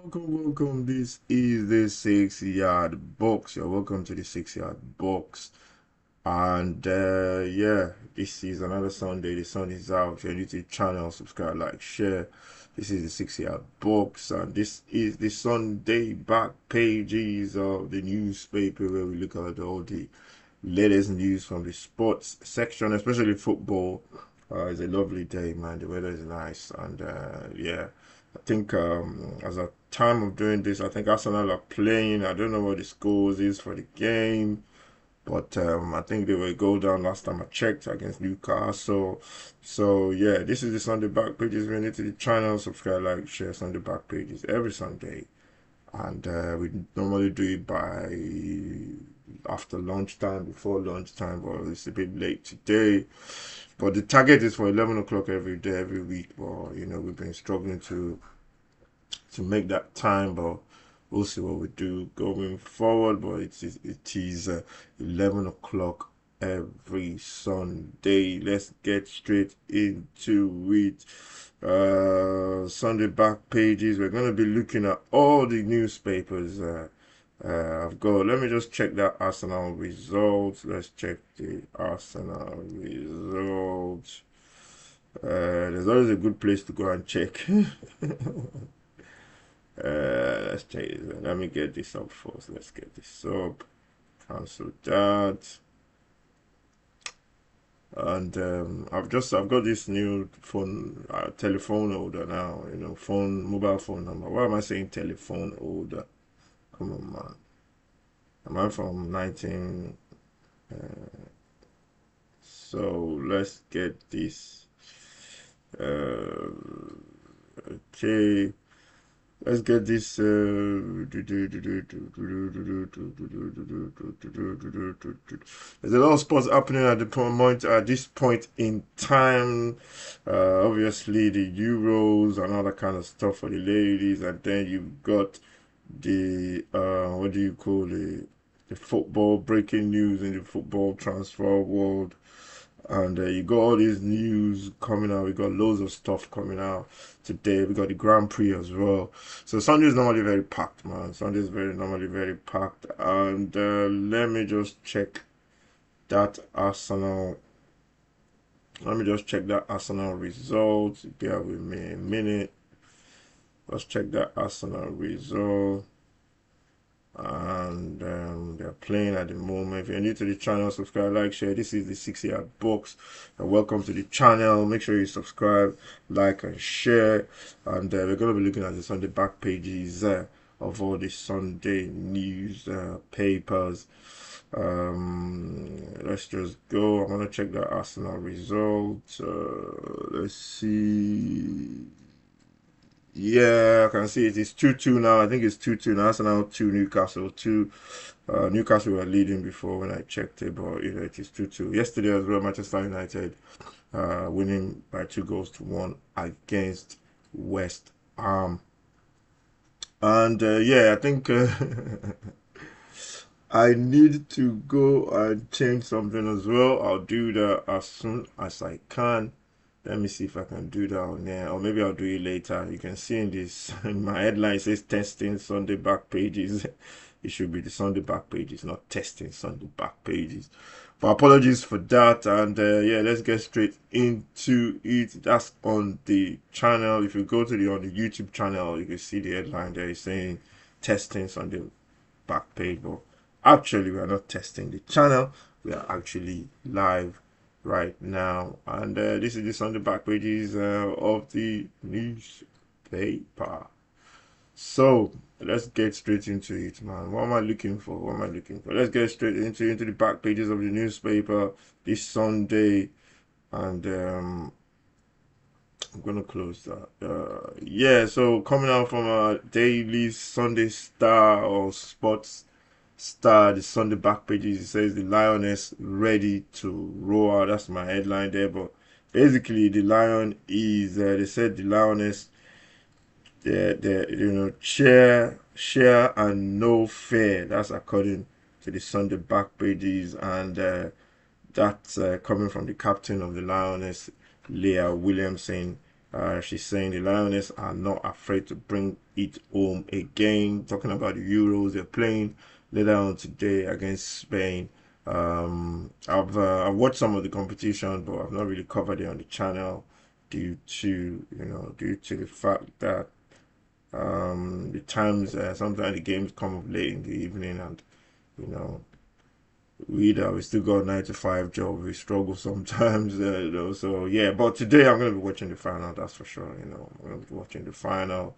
Welcome. This is the 6 yard box. You're welcome to the 6 yard box. And yeah, this is another Sunday. The sun is out. If you're new to the channel, subscribe, like, share. This is the 6 yard box, and this is the Sunday back pages of the newspaper where we look at all the latest news from the sports section, especially football. It's a lovely day, man. The weather is nice, and yeah, I think as a time of doing this, I think Arsenal are playing. I don't know what the scores is for the game, but I think they were a goal down last time I checked against Newcastle. So yeah, this is the Sunday back pages. If you're new to the channel, subscribe, like, share. Sunday back pages every Sunday, and we normally do it by after lunchtime, before lunchtime, but it's a bit late today. But the target is for 11 o'clock every day, every week. But we've been struggling to make that time, but we'll see what we do going forward. But it is 11 o'clock every Sunday. Let's get straight into it. Sunday back pages. We're going to be looking at all the newspapers. Let me just check that Arsenal results. Let's check the Arsenal results. There's always a good place to go and check. Let's check it. Let me get this up first. Let's get this up. Cancel that. And I've got this new phone, telephone holder now. Mobile phone number. Why am I saying telephone holder? Come on, man. Am I from 19? So let's get this. Okay. Let's get this. There's a lot of sports happening at this point in time. Obviously, the Euros and all that kind of stuff for the ladies, and then you've got the what do you call it? The football breaking news in the football transfer world. And you got all these news coming out. We got loads of stuff coming out today. We got the Grand Prix as well. So Sunday is normally very packed, man. Sunday is normally very packed. And let me just check that Arsenal. Let me just check that Arsenal results. Bear with me a minute. Let's check that Arsenal result. And they're playing at the moment. If you're new to the channel, subscribe, like, share. This is the 6 yard box, and welcome to the channel. Make sure you subscribe, like, and share. And we're going to be looking at the Sunday back pages of all the Sunday news papers. Let's just go. I'm gonna check the Arsenal results. Let's see. Yeah, I can see it is 2-2 now. I think it's 2-2 now. Arsenal 2, Newcastle 2. Newcastle were leading before when I checked it, but it is 2-2. Yesterday as well, Manchester United winning by 2 goals to 1 against West Ham. And yeah, I think I need to go and change something as well. I'll do that as soon as I can. Let me see if I can do that on there, or maybe I'll do it later. You can see in this, in my headline, it says testing Sunday back pages. It should be the Sunday back pages, not testing Sunday back pages. But apologies for that. And yeah, let's get straight into it. That's on the channel. If you go to on the YouTube channel, you can see the headline there is saying testing Sunday back page. But actually, we are not testing the channel. We are actually live right now, and this is just on the back pages of the newspaper. So let's get straight into it, man. What am I looking for? Let's get straight into the back pages of the newspaper this Sunday. And I'm gonna close that. Yeah, so coming out from a daily Sunday Star or Sports Star, the Sunday back pages, it says the Lioness ready to roar. That's my headline there. But basically, the Lion is, they said the Lioness, share and no fear. That's according to the Sunday back pages. And that's coming from the captain of the Lioness, Leah Williamson. She's saying the Lioness are not afraid to bring it home again. Talking about the Euros they're playing later on today against Spain. I've watched some of the competition, but I've not really covered it on the channel due to the fact that the times sometimes the games come up late in the evening, and you know we still got 9 to 5 job. We struggle sometimes, so yeah. But today I'm gonna be watching the final. That's for sure. I'm gonna be watching the final,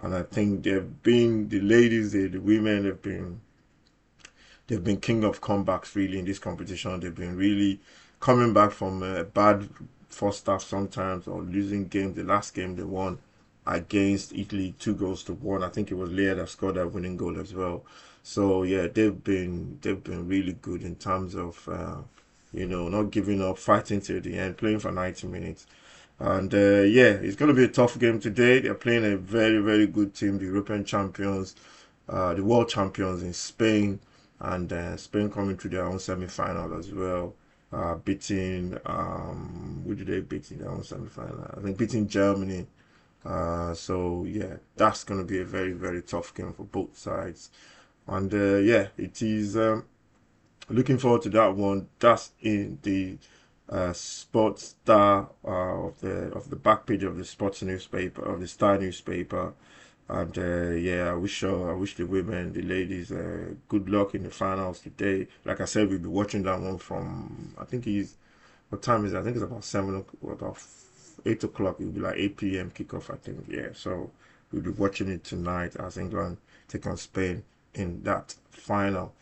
and I think they've been the ladies, the women they've been king of comebacks really in this competition. They've been really coming back from a bad first half sometimes, or losing games. The last game they won against Italy 2 goals to 1. I think it was Leah that scored that winning goal as well. So yeah, they've been really good in terms of not giving up, fighting till the end, playing for 90 minutes. And yeah, it's going to be a tough game today. They're playing a very, very good team, the European champions, the world champions in Spain, and Spain coming to their own semi-final as well. Beating, who did they beat in their own semi-final? I think beating Germany. So yeah, that's going to be a very, very tough game for both sides. And yeah, it is. Looking forward to that one. That's in the sports star of the back page of the sports newspaper of the Star newspaper. And yeah, I wish the women, the ladies, good luck in the finals today. Like I said, we'll be watching that one from. I think he's what time is it? I think it's about 7 o'clock, about 8 o'clock. It'll be like 8 p.m. kickoff. I think. Yeah, so we'll be watching it tonight as England take on Spain in that final.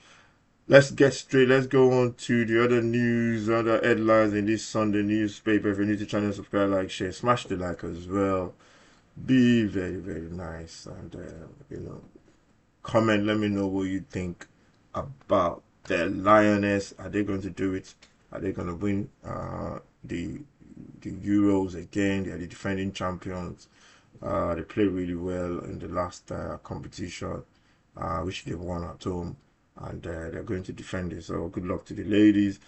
Let's get straight. Let's go on to the other news, other headlines in this Sunday newspaper. If you're new to the channel, subscribe, like, share, smash the like as well. Be very, very nice, and comment. Let me know what you think about the Lioness. Are they going to do it? Are they going to win the Euros again? They are the defending champions. They played really well in the last competition, which they won at home, and they're going to defend it. So good luck to the ladies.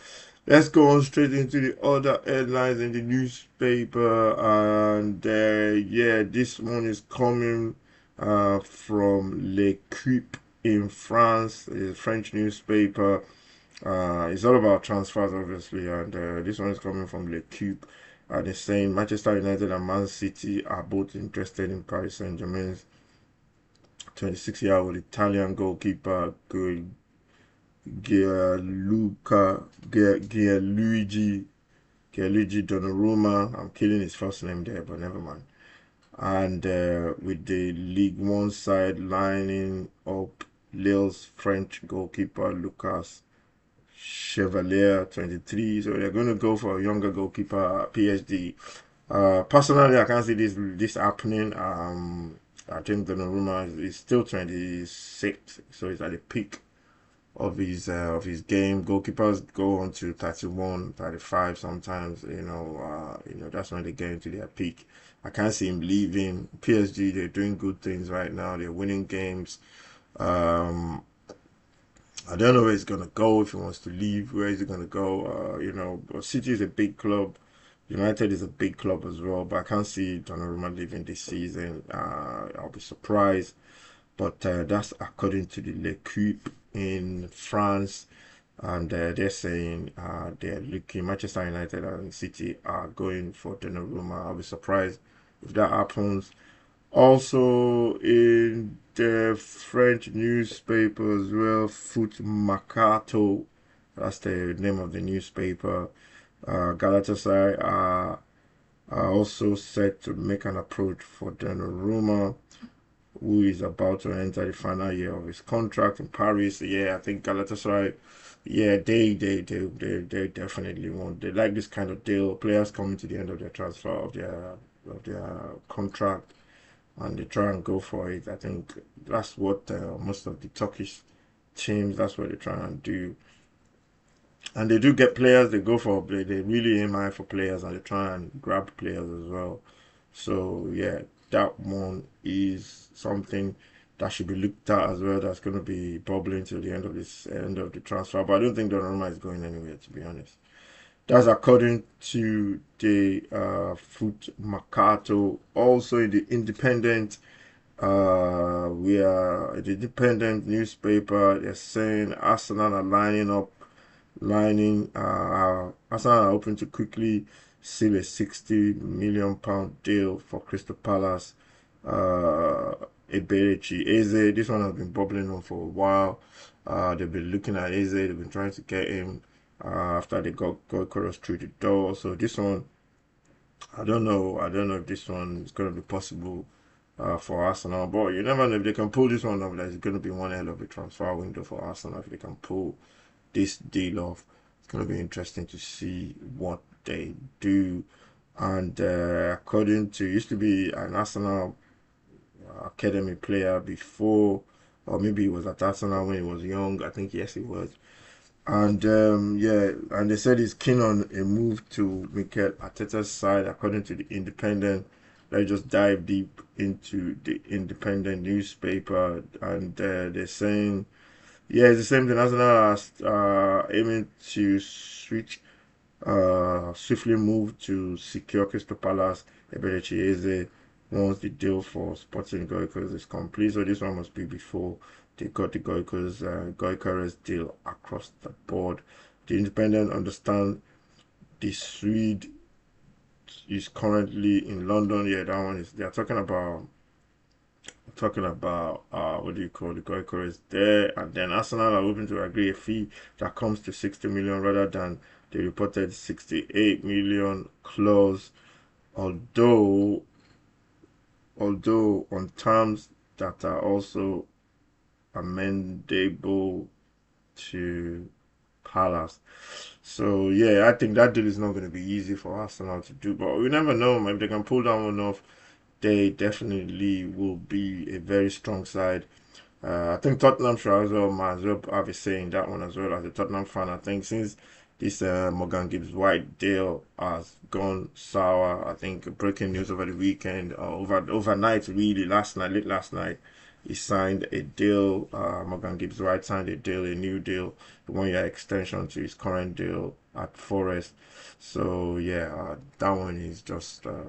Let's go on straight into the other headlines in the newspaper, and yeah, this one is coming from L'Equipe in France, a French newspaper. It's all about transfers, obviously, and this one is coming from L'Equipe. And it's saying Manchester United and Man City are both interested in Paris Saint-Germain's 26-year-old Italian goalkeeper Gianluigi Donnarumma. I'm killing his first name there, but never mind. And with the League One side lining up Lille's French goalkeeper Lucas Chevalier, 23. So they're going to go for a younger goalkeeper, PSG. Personally, I can't see this happening. I think Donnarumma is still 26, so he's at the peak of his game. Goalkeepers go on to 31, 35 sometimes. That's when they get into their peak. I can't see him leaving. PSG, they're doing good things right now. They're winning games. I don't know where he's gonna go. If he wants to leave, where is he gonna go? But City is a big club. United is a big club as well, but I can't see Donnarumma leaving this season. I'll be surprised. But that's according to the L'Equipe in France, and they're saying they're looking. Manchester United and City are going for Donnarumma. I'll be surprised if that happens. Also in the French newspaper as well, Foot Mercato, that's the name of the newspaper. Galatasaray are also set to make an approach for Donnarumma, who is about to enter the final year of his contract in Paris. Yeah, I think Galatasaray, yeah, they definitely want. They like this kind of deal. Players coming to the end of their transfer of their contract, and they try and go for it. I think that's what most of the Turkish teams. That's what they try and do. And they do get players. They go for. They really aim high for players, and they try and grab players as well. So yeah, that one is something that should be looked at as well. That's going to be bubbling till the end of the transfer. But I don't think Donnarumma is going anywhere, to be honest. That's according to the Foot Mercato. Also in the Independent, we are the Independent newspaper. They're saying Arsenal are Arsenal are hoping to quickly seal a £60 million deal for Crystal Palace. Eberechi Eze, this one has been bubbling on for a while. They've been looking at Eze, they've been trying to get him after they got Goikoros through the door. So this one, I don't know. I don't know if this one is going to be possible for Arsenal. But you never know if they can pull this one off. There's going to be one hell of a transfer window for Arsenal if they can pull this deal off. It's going to be interesting to see what they do. And according to, used to be an Arsenal academy player before, or maybe he was at Arsenal when he was young. I think yes, he was. And yeah, and they said he's keen on a move to Mikel Arteta's side, according to the Independent. Let's just dive deep into the Independent newspaper, and they're saying, yeah, it's the same thing. Arsenal are aiming to swiftly move to secure Crystal Palace. Eberechi Eze once the deal for Sporting Goikos is complete. So this one must be before they got the Goikos deal across the board. The Independent understand the Swede is currently in London. Yeah, that one is. They are talking about what do you call the Goikos there, and then Arsenal are hoping to agree a fee that comes to 60 million rather than the reported 68 million clause. Although although on terms that are also amendable to Palace. So yeah, I think that deal is not going to be easy for Arsenal to do, but we never know. If they can pull that one off, they definitely will be a very strong side. I think Tottenham should as well, might as well have a say in that one as well. As a Tottenham fan, I think since this Morgan Gibbs White deal has gone sour, I think breaking news over the weekend, overnight, really last night, late last night, he signed a deal. Morgan Gibbs White signed a deal, a new deal, a 1 year extension to his current deal at Forest. So yeah, that one is just a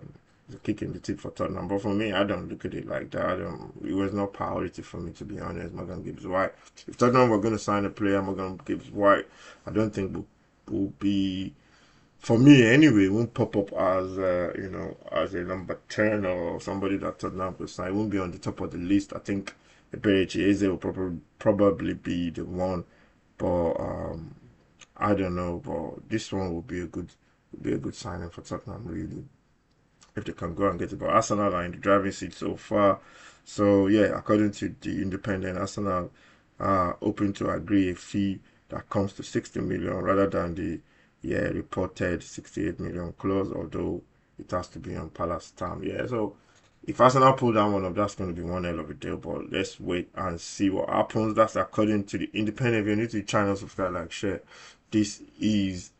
kick in the teeth for Tottenham. But for me, I don't look at it like that. I don't. It was not priority for me, to be honest. Morgan Gibbs White. If Tottenham were going to sign a player, Morgan Gibbs White, I don't think will be, for me anyway. Won't pop up as as a number 10 or somebody that Tottenham could sign. It won't be on the top of the list. I think Eberechi Eze will probably be the one, but I don't know. But this one will be a good signing for Tottenham, really, if they can go and get it. But Arsenal are in the driving seat so far. So yeah, according to the Independent, Arsenal are open to agree a fee that comes to 60 million rather than the reported 68 million clause, although it has to be on Palace time. Yeah, so if Arsenal pull that one up, that's going to be one hell of a deal. But let's wait and see what happens. That's according to the Independent. If you're new to the channel, subscribe, like, share. This is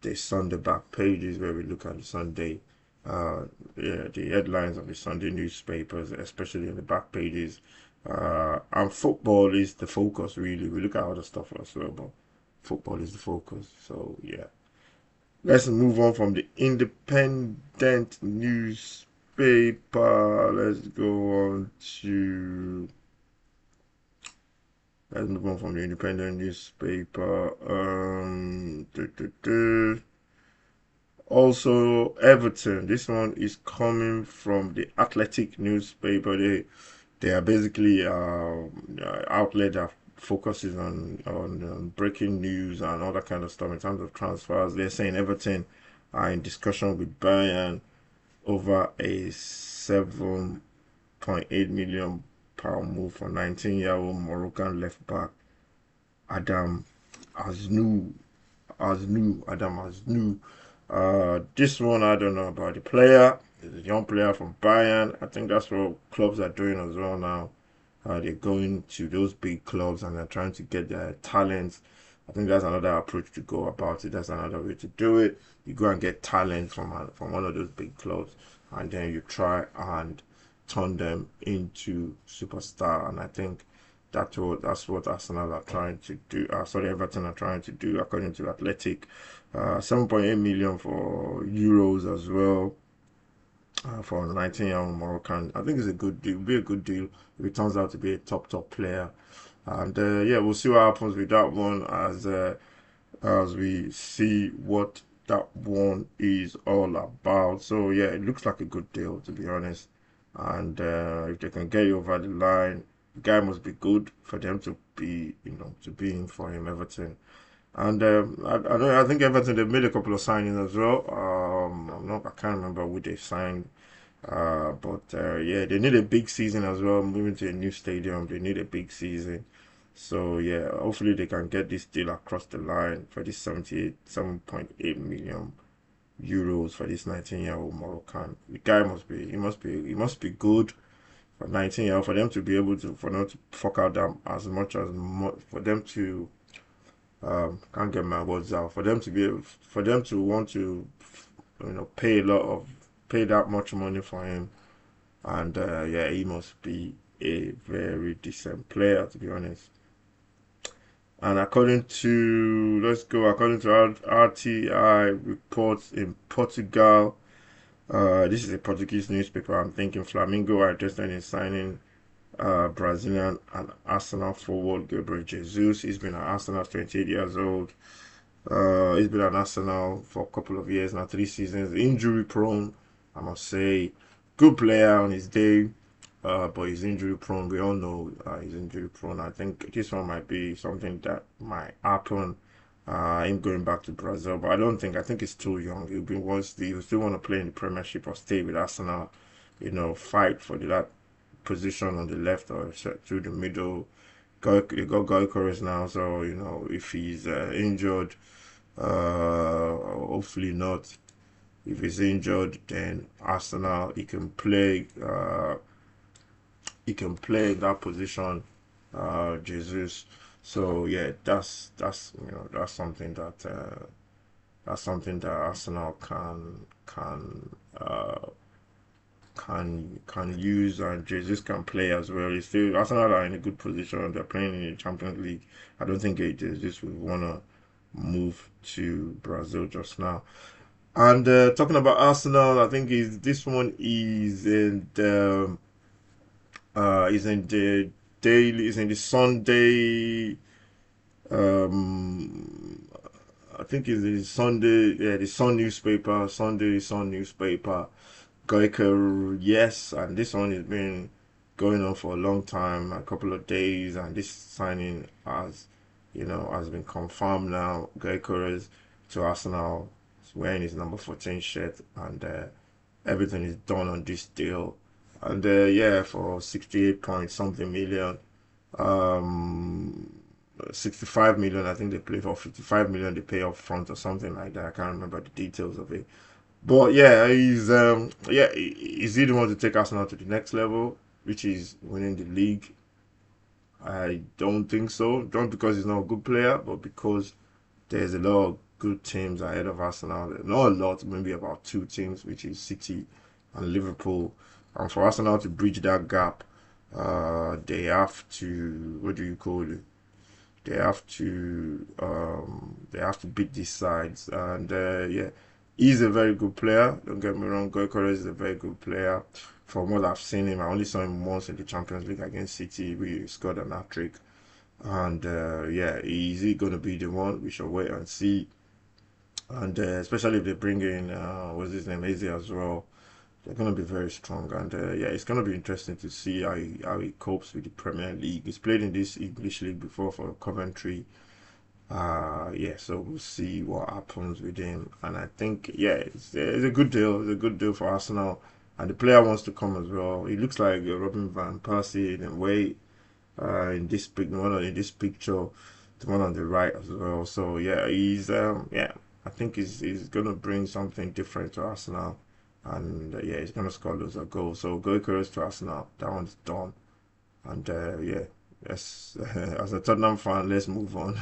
the Sunday back pages where we look at the Sunday, the headlines of the Sunday newspapers, especially in the back pages. And football is the focus, really. We look at other stuff as well, but football is the focus. So yeah, let's move on from the Independent newspaper. Let's move on from the Independent newspaper. Also, Everton. This one is coming from the Athletic newspaper. They are basically outlet that focuses on breaking news and all that kind of stuff in terms of transfers. They're saying Everton are in discussion with Bayern over a 7.8 million pound move for 19-year-old Moroccan left back Adam Aznou. Adam Aznou. This one, I don't know about the player. He's a young player from Bayern. I think that's what clubs are doing as well now. They're going to those big clubs and they're trying to get their talents. I think that's another approach to go about it. That's another way to do it. You go and get talent from one of those big clubs, and then you try and turn them into superstar. And I think That's what Arsenal are trying to do. Sorry, Everton are trying to do according to Athletic. 7.8 million for euros as well for a 19-year-old Moroccan. I think it's a good deal. It'll be a good deal if it turns out to be a top player. And yeah, we'll see what happens with that one as we see what that one is all about. So yeah, it looks like a good deal to be honest. And if they can get you over the line, the guy must be good for them to be, to be in for him, Everton. And I think Everton they've made a couple of signings as well. I can't remember who they signed. But yeah, they need a big season as well. Moving to a new stadium, they need a big season. So yeah, hopefully they can get this deal across the line for this 7.8 million euros for this 19-year-old Moroccan. The guy he must be good for 19 year for them to be able to for them to fuck out them as much as for them to can't get my words out for them to be able, for them to want to pay that much money for him. And yeah, he must be a very decent player to be honest. And according to RTI reports in Portugal, this is a Portuguese newspaper. I'm thinking Flamingo are interested in signing Brazilian and Arsenal forward Gabriel Jesus. He's been at Arsenal, 28 years old. He's been at Arsenal for a couple of years now, 3 seasons. Injury prone, I must say. Good player on his day, but he's injury prone. We all know he's injury prone. I think this one might be something that might happen. Him going back to Brazil, but I think he's too young. He'll still want to play in the Premiership or stay with Arsenal. Fight for that position on the left or through the middle. They got Goicoris now, so if he's injured, hopefully not. If he's injured, then Arsenal he can play. He can play in that position, Jesus. So yeah, that's something that Arsenal can use, and Jesus can play as well. It's still Arsenal are in a good position. They're playing in the Champions League. I don't think Jesus will wanna move to Brazil just now. And talking about Arsenal, I think this one is in the daily is in the Sunday. Um, I think it's the Sunday, yeah, the Sun newspaper, Sunday Sun newspaper. Goiker, yes, and this one has been going on for a long time, a couple of days, and this signing has been confirmed now. Goiker is to Arsenal, he's wearing his number 14 shirt, and everything is done on this deal. And yeah, for 68 point something million, um, 65 million, I think they play for 55 million, they pay up front or something like that. I can't remember the details of it. But yeah, is he the one to take Arsenal to the next level, which is winning the league? I don't think so. Not because he's not a good player, but because there's a lot of good teams ahead of Arsenal. Not a lot, maybe about two teams, which is City and Liverpool. And for Arsenal to bridge that gap, they have to, what do you call it? They have to beat these sides, and yeah, he's a very good player. Don't get me wrong, Goicores is a very good player. From what I've seen him, I only saw him once in the Champions League against City. We scored an hat trick, and yeah, is he gonna be the one? We shall wait and see. And especially if they bring in what's his name, Eze as well, they're gonna be very strong. And yeah, it's gonna be interesting to see how he copes with the Premier League. He's played in this English league before for Coventry. Yeah, so we'll see what happens with him. And I think yeah, it's a good deal. It's a good deal for Arsenal. And the player wants to come as well. He looks like Robin van Persie in a way in this picture, the one on the right as well. So yeah, yeah, I think he's gonna bring something different to Arsenal, and yeah, he's gonna score loads of goals. So go Goicoechea to Arsenal, that one's done, and yeah, yes, as a Tottenham fan, let's move on.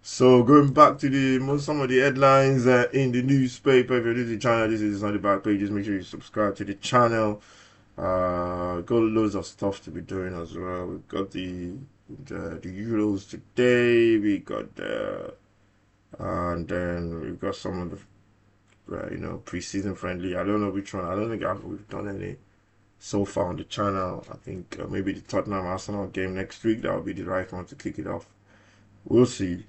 So going back to some of the headlines in the newspaper. If you're new to the channel, this is on the back pages. Make sure you subscribe to the channel. Got loads of stuff to be doing as well. We've got the Euros today. We got the and then we've got some of the preseason friendly. I don't know which one. I don't think we've done any so far on the channel. I think maybe the Tottenham Arsenal game next week. That would be the right one to kick it off. We'll see.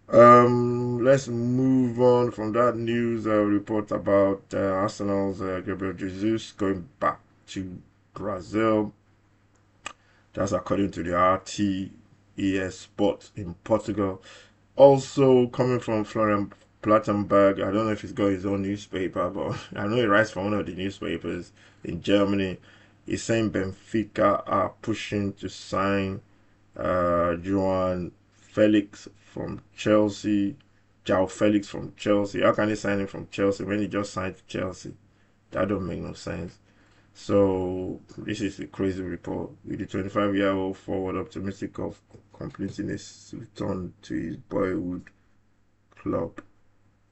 Let's move on from that news report about Arsenal's Gabriel Jesus going back to Brazil. That's according to the RTES Sport in Portugal. Also coming from Florian Plattenberg, I don't know if he's got his own newspaper, but I know he writes for one of the newspapers in Germany. He's saying Benfica are pushing to sign Joan Felix from Chelsea. João Felix from Chelsea. How can he sign him from Chelsea when he just signed to Chelsea? That don't make no sense. So this is a crazy report. With the 25-year-old forward optimistic of completing his return to his boyhood club.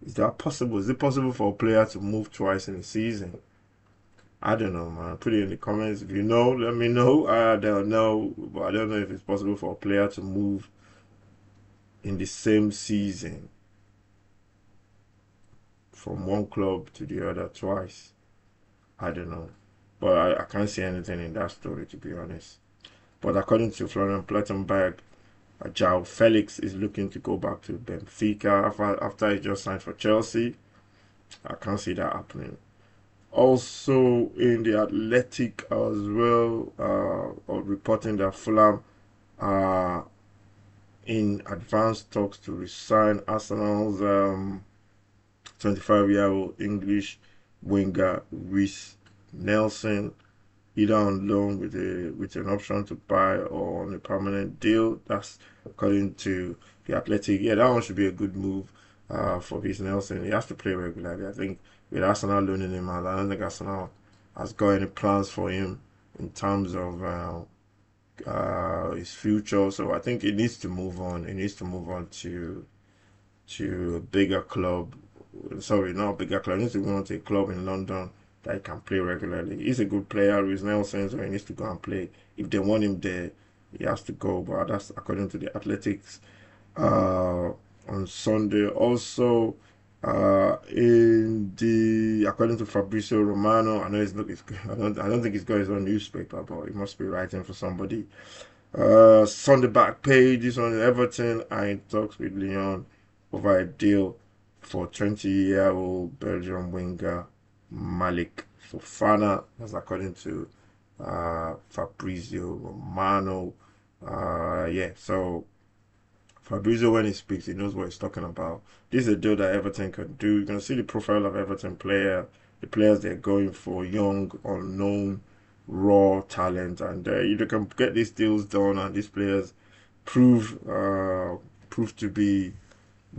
Is that possible? Is it possible for a player to move twice in a season? I don't know, man. Put it in the comments. If you know, let me know. I don't know, but I don't know if it's possible for a player to move in the same season from one club to the other twice. I don't know. But I can't see anything in that story, to be honest. But according to Florian Plettenberg, João Felix is looking to go back to Benfica after he just signed for Chelsea. I can't see that happening. Also in the Athletic as well, reporting that Fulham are in advanced talks to resign Arsenal's 25-year-old English winger Reece Nelson, either on loan with an option to buy or on a permanent deal. That's according to the Athletic. Yeah, that one should be a good move for Reece Nelson. He has to play regularly. I think with Arsenal loaning him out, I don't think Arsenal has got any plans for him in terms of his future. So I think he needs to move on. He needs to move on to a bigger club. Sorry, not a bigger club. He needs to go on to a club in London that he can play regularly. He's a good player, Reece Nelson, so he needs to go and play. If they want him there, he has to go. But that's according to the Athletics on Sunday. Also, according to Fabrizio Romano, I know I don't think he's got his own newspaper, but he must be writing for somebody. Sunday back page. This one, Everton are in talks with Lyon over a deal for 20-year-old Belgian winger Malik Fofana. That's according to Fabrizio Romano. Yeah, so Fabrizio, when he speaks, he knows what he's talking about. This is a deal that Everton can do. You can see the profile of Everton the players they're going for, young, unknown, raw talent, and if they can get these deals done and these players prove prove to be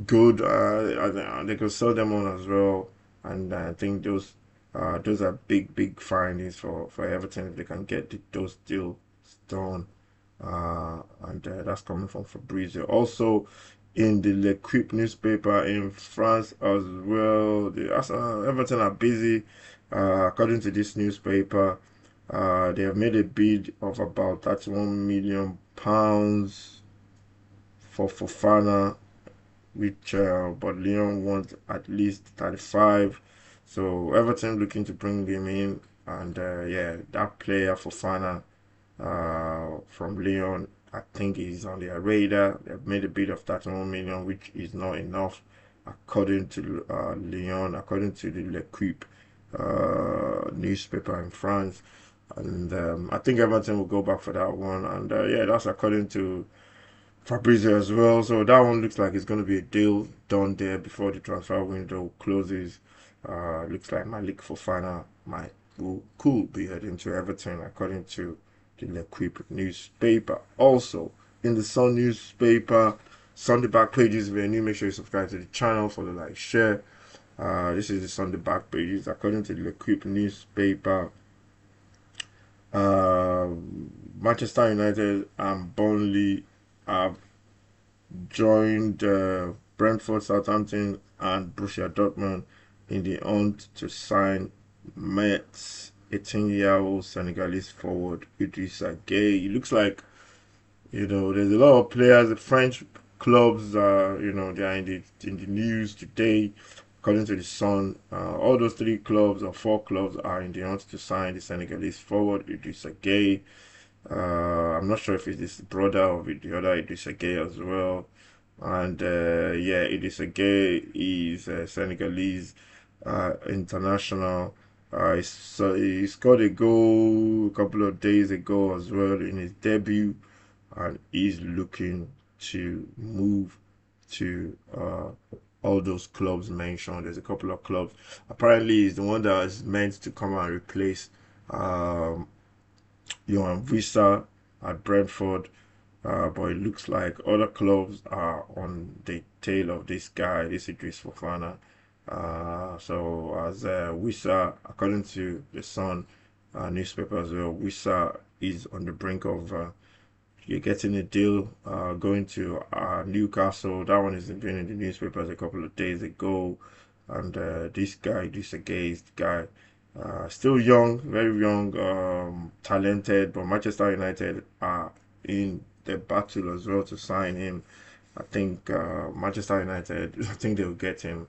good, they can sell them on as well. And I think those are big findings for Everton if they can get those deals done. And that's coming from Fabrizio. Also, in the L'Equipe newspaper in France as well, Everton are busy. According to this newspaper, they have made a bid of about £31 million for Fofana, which but Lyon wants at least 35. So Everton looking to bring him in, and yeah, that player Fofana from Lyon, I think he's on their radar. They've made a bid of 31 million, which is not enough, according to Lyon, according to the L'Equipe newspaper in France. And I think Everton will go back for that one. And yeah, that's according to Fabrizio as well. So that one looks like it's going to be a deal done there before the transfer window closes. Looks like Malik Fofana could be heading to Everton, according to the L'Equipe newspaper. Also, in the Sun newspaper, Sunday back pages. If you're new, make sure you subscribe to the channel, follow, like, share. This is the Sunday back pages. According to the L'Equipe newspaper, Manchester United and Burnley have joined Brentford, Southampton, and Borussia Dortmund in the hunt to sign Metz 18-year-old Senegalese forward Idrissa Gueye. It looks like, there's a lot of players. The French clubs are, they are in the news today. According to the Sun, all those three clubs or four clubs are in the hunt to sign the Senegalese forward Idrissa Gueye. I'm not sure if it's the brother of the other Idrissa Gueye as well. And yeah, Idrissa Gueye is Senegalese international. He scored a goal a couple of days ago as well in his debut, and he's looking to move to all those clubs mentioned. There's a couple of clubs. Apparently, he's the one that is meant to come and replace um, Johan Visa at Brentford. But it looks like other clubs are on the tail of this guy, this Idris Fofana. So as Wissa, according to the Sun newspaper as well, Wissa is on the brink of you're getting a deal going to Newcastle. That one has been in the newspapers a couple of days ago. And this guy, this against guy, still young, very young, talented, but Manchester United are in the battle as well to sign him. I think Manchester United, I think they'll get him.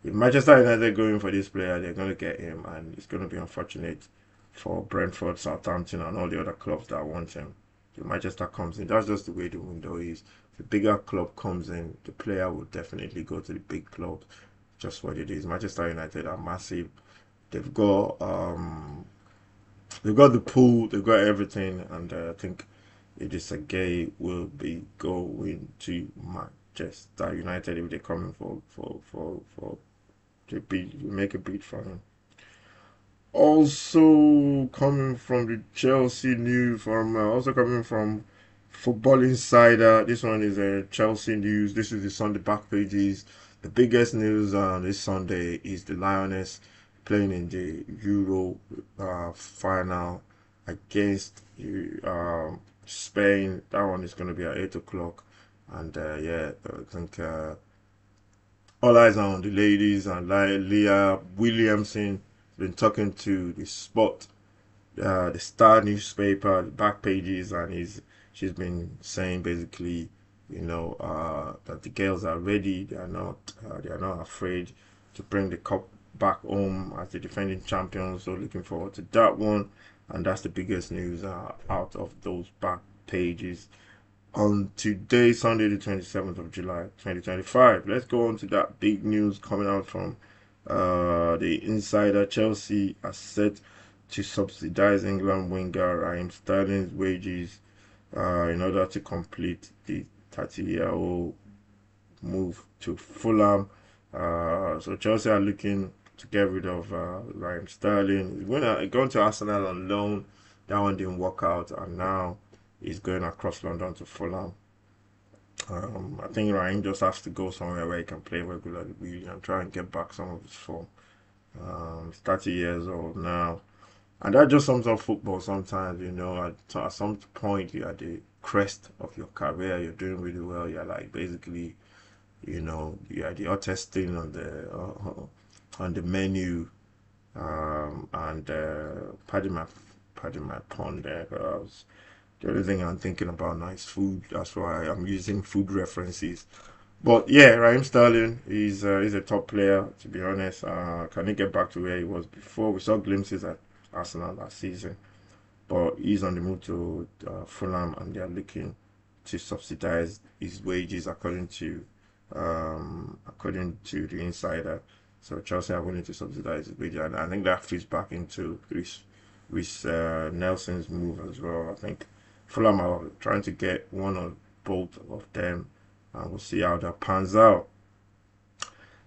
If Manchester United going for this player, they're going to get him, and it's going to be unfortunate for Brentford, Southampton, and all the other clubs that want him. If Manchester comes in, that's just the way the window is. If the bigger club comes in, the player will definitely go to the big club. Just what it is. Manchester United are massive. They've got the pool, they've got everything, and I think Idrissa Gueye will be going to Manchester United if they're coming for to make a bid for him. Also coming from the Chelsea news, also coming from Football Insider. This one is a Chelsea news. This is the Sunday back pages. The biggest news this Sunday is the Lioness playing in the Euro final against Spain. That one is going to be at 8 o'clock, and yeah, I think all eyes are on the ladies, and Leah Williamson been talking to the Spot, the Star newspaper, the back pages, and she's been saying basically, that the girls are ready. They are not afraid to bring the cup back home as the defending champions. So looking forward to that one, and that's the biggest news out of those back pages on today, Sunday, the 27th of July, 2025. Let's go on to that big news coming out from the Insider. Chelsea are set to subsidize England winger Raheem Sterling's wages in order to complete the 30-year-old move to Fulham. So Chelsea are looking to get rid of Raheem Sterling. He's going to Arsenal on loan. That one didn't work out, and now he's going across London to Fulham. I think Raheem just has to go somewhere where he can play regularly, really, and try and get back some of his form. He's 30 years old now, and that just sums up football. Sometimes, at some point you're at the crest of your career, you're doing really well. You're like basically, you're the hottest thing on the menu. And pardon my pun there. The only thing I'm thinking about now is food. That's why I'm using food references. But yeah, Raheem Sterling is a top player, to be honest. Can he get back to where he was before? We saw glimpses at Arsenal last season, but he's on the move to Fulham, and they're looking to subsidize his wages according to the Insider. So Chelsea are willing to subsidize his wages, and I think that fits back into Chris Nelson's move as well. I think Fulham are trying to get one or both of them, and we'll see how that pans out.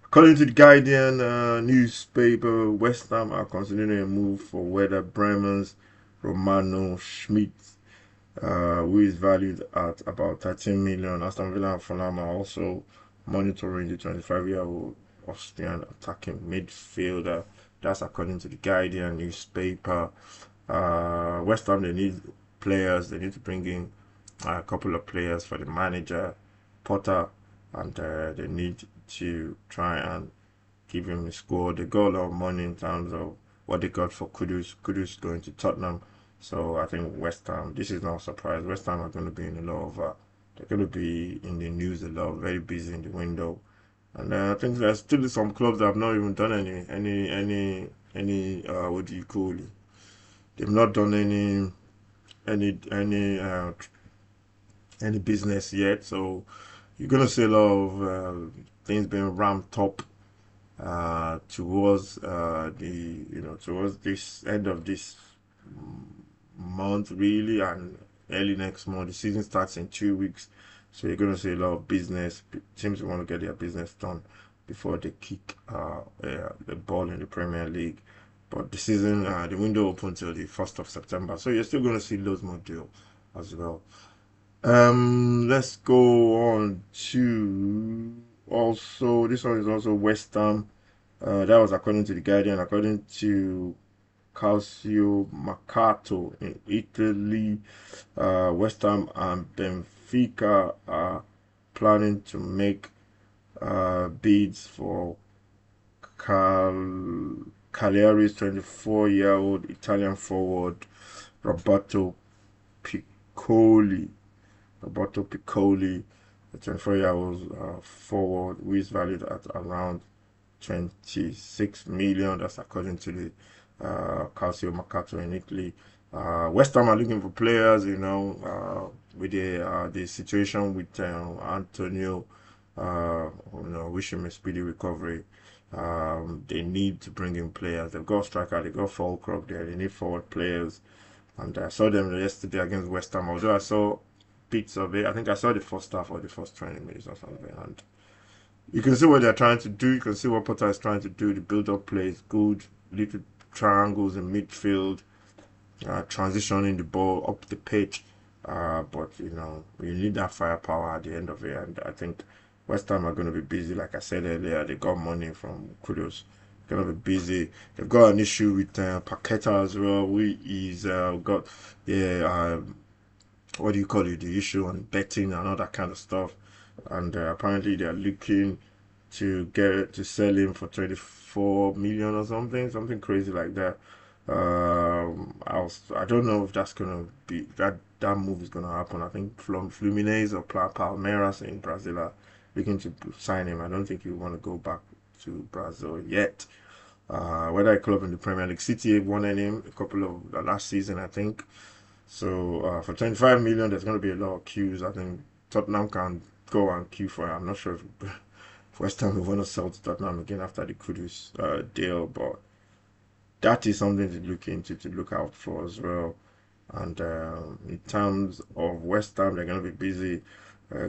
According to the Guardian newspaper, West Ham are considering a move for Werder Bremen's Romano Schmidt, who is valued at about 13 million. Aston Villa and Fulham are also monitoring the 25-year-old Austrian attacking midfielder. That's according to the Guardian newspaper. West Ham, they need players. They need to bring in a couple of players for the manager, Potter, and they need to try and give him a score. They got a lot of money in terms of what they got for Kudus. Kudus going to Tottenham. So I think West Ham, this is not a surprise. West Ham are going to be in a lot of, they're going to be in the news a lot, very busy in the window. And I think there's still some clubs that have not even done what do you call it? They've not done any, any, uh, any business yet. So you're gonna see a lot of things being ramped up towards towards this end of this month really, and early next month. The season starts in 2 weeks, so you're gonna see a lot of business. Teams want to get their business done before they kick the ball in the Premier League. But the season, the window open till the 1st of September, so you're still gonna see loads more deal as well. Let's go on to also, this one is also West Ham. That was according to the Guardian. According to Calcio Mercato in Italy, West Ham and Benfica are planning to make bids for Cagliari's 24-year-old Italian forward Roberto Piccoli. Roberto Piccoli, the 24-year-old forward, who is valued at around 26 million. That's according to the Calcio Mercato in Italy. West Ham are looking for players, with the situation with Antonio. Wish him a speedy recovery. They need to bring in players. They've got striker, they've got Falkirk there. They need forward players. And I saw them yesterday against West Ham. Although I saw bits of it, I think I saw the first half or the first 20 minutes or something. And you can see what they're trying to do. You can see what Potter is trying to do. The build-up play is good. Little triangles in midfield, transitioning the ball up the pitch. But you need that firepower at the end of it. And I think West Ham are going to be busy. Like I said earlier, they got money from Kudos. Going to be busy. They've got an issue with Paqueta as well. He's got what do you call it? The issue on betting and all that kind of stuff. And apparently they're looking to get to sell him for 24 million or something crazy like that. I don't know if that's gonna be that move is gonna happen. I think Fluminense or Palmeiras in Brazil are looking to sign him. I don't think he want to go back to Brazil yet. Whether a club in the Premier League, City wanted him a couple of last season, I think. So for 25 million, there's going to be a lot of queues. I think Tottenham can go and queue for it. I'm not sure if West Ham will want to sell to Tottenham again after the Kudus deal, but that is something to look into, to look out for as well. And in terms of West Ham, they're going to be busy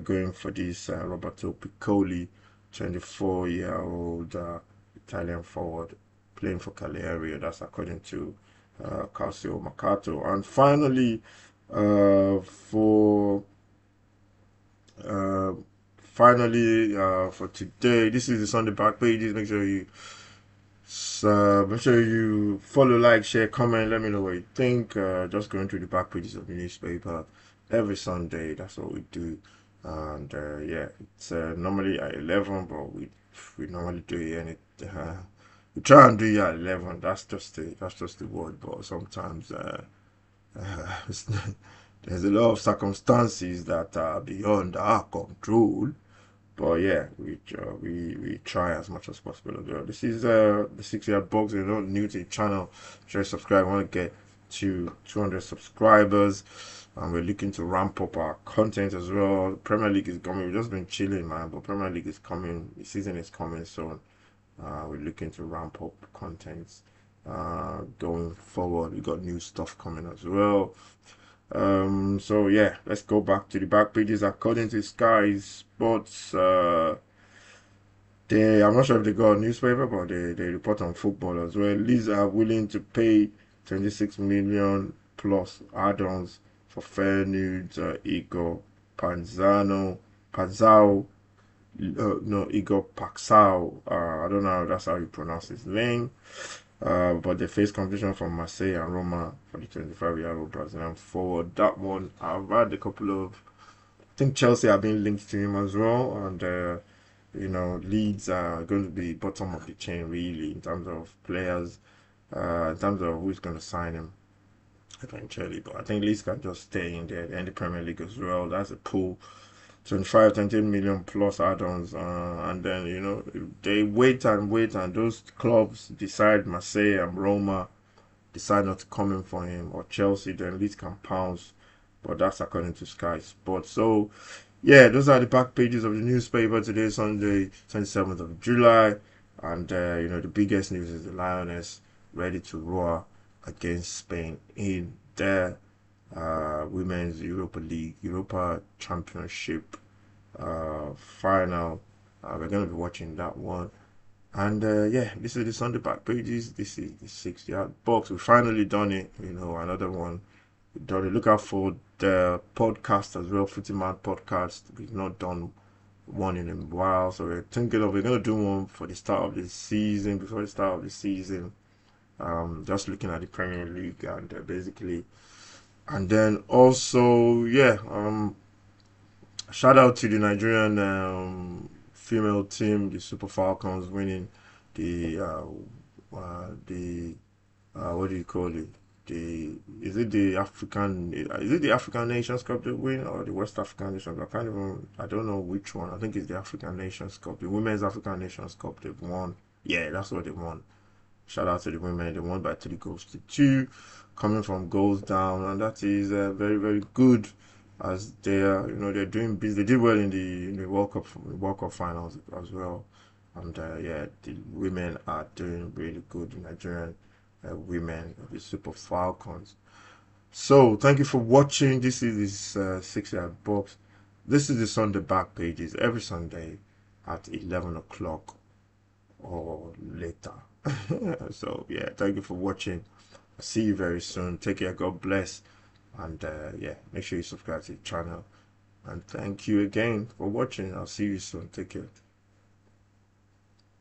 going for this Roberto Piccoli, 24-year-old Italian forward playing for Cagliari. That's according to Calcio Mercato. And finally, for today, this is the Sunday back pages. Make sure you follow, like, share, comment. Let me know what you think. Just going through the back pages of the newspaper every Sunday. That's what we do. And yeah, it's normally at 11, but we normally do it, and we try and do it at 11. That's just the word. But sometimes there's a lot of circumstances that are beyond our control. But yeah, we try as much as possible as well. This is the 6 yard box. You're not new to the channel, share, subscribe. I want to get to 200 subscribers, and we're looking to ramp up our content as well. Premier League is coming. We've just been chilling, man, but Premier League is coming. The season is coming soon. We're looking to ramp up content going forward. We got new stuff coming as well. So yeah, let's go back to the back pages. According to Sky Sports, I'm not sure if they got a newspaper, but they report on football as well. Leeds are willing to pay 26 million plus add-ons for Feyenoord's Igor Paxao. No, Igor Paxao. I don't know if that's how you pronounce his name. But they face competition from Marseille and Roma for the 25-year-old Brazilian forward. That one, I've had a couple of, I think Chelsea have been linked to him as well, and Leeds are going to be bottom of the chain really in terms of players in terms of who's going to sign him eventually. But I think Leeds can just stay in there and the Premier League as well. That's a pool. 25, 28 million plus add-ons, and then if they wait and wait, and those clubs decide, Marseille and Roma decide not to come in for him, or Chelsea, then Leeds can pounce. But that's according to Sky Sports. So yeah, those are the back pages of the newspaper today, Sunday, 27th of July. And the biggest news is the Lioness ready to roar against Spain in their Women's Europa League, Europa Championship final. We're going to be watching that one. And yeah, this is the Sunday back pages. This is the 6 yard box. We finally done it. Another one. We done it. Look out for the podcast as well, Footy Mad podcast. We've not done one in a while, so we're thinking we're going to do one for the start of the season, before the start of the season. Just looking at the Premier League and basically, and then also, yeah, shout out to the Nigerian female team, the Super Falcons, winning the what do you call it? Is it the African Nations Cup they win, or the West African Nations Cup? I don't know which one. I think it's the African Nations Cup, the Women's African Nations Cup they've won. Yeah, that's what they won. Shout out to the women. They won by 3 goals to 2, coming from goals down, and that is very, very good. As they are, they're doing business. They did well in the World Cup finals as well, and yeah, the women are doing really good. The Nigerian women of the Super Falcons. So thank you for watching. This is this 6 yard box. This is the Sunday back pages every Sunday at 11 o'clock or later. So yeah, thank you for watching. I'll see you very soon. Take care. God bless. And yeah, make sure you subscribe to the channel. And thank you again for watching. I'll see you soon. Take care.